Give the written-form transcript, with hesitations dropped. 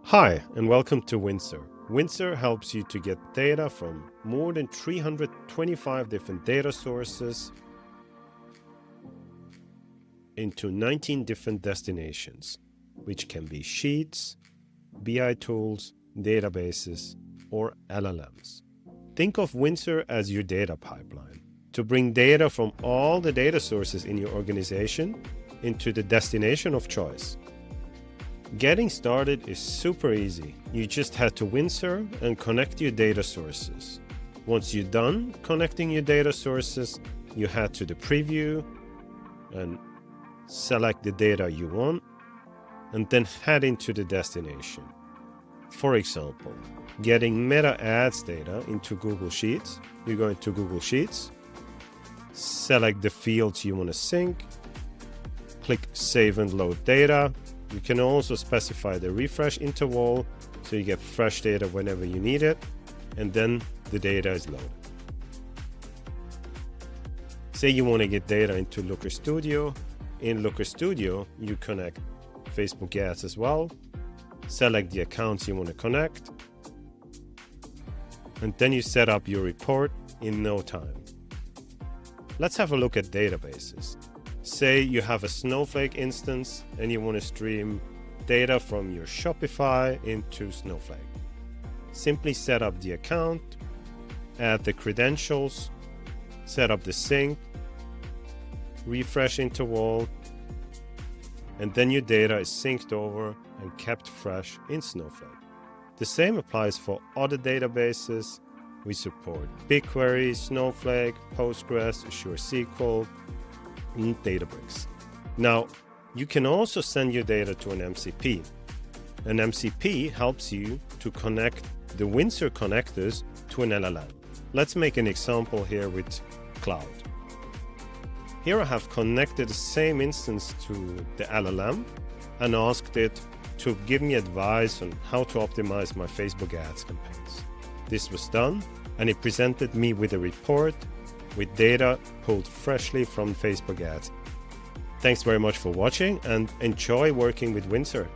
Hi, and welcome to Windsor. Windsor helps you to get data from more than 325 different data sources into 19 different destinations, which can be sheets, BI tools, databases, or LLMs. Think of Windsor as your data pipeline to bring data from all the data sources in your organization into the destination of choice. Getting started is super easy. You just head to Windsor and connect your data sources. Once you're done connecting your data sources, you head to the preview and select the data you want, and then head into the destination. For example, getting meta ads data into Google Sheets, you go into Google Sheets, select the fields you want to sync, click Save and Load Data. You can also specify the refresh interval so you get fresh data whenever you need it, and then the data is loaded. Say you want to get data into Looker Studio. In Looker Studio, you connect Facebook ads as well, select the accounts you want to connect, and then you set up your report in no time. Let's have a look at databases. Say you have a Snowflake instance and you want to stream data from your Shopify into Snowflake. Simply set up the account, add the credentials, set up the sync, refresh interval, and then your data is synced over and kept fresh in Snowflake. The same applies for other databases. We support BigQuery, Snowflake, Postgres, Azure SQL, and Databricks. Now, you can also send your data to an MCP. An MCP helps you to connect the Windsor connectors to an LLM. Let's make an example here with Cloud. Here I have connected the same instance to the LLM and asked it to give me advice on how to optimize my Facebook ads campaigns. This was done, and it presented me with a report with data pulled freshly from Facebook ads. Thanks very much for watching and enjoy working with Windsor.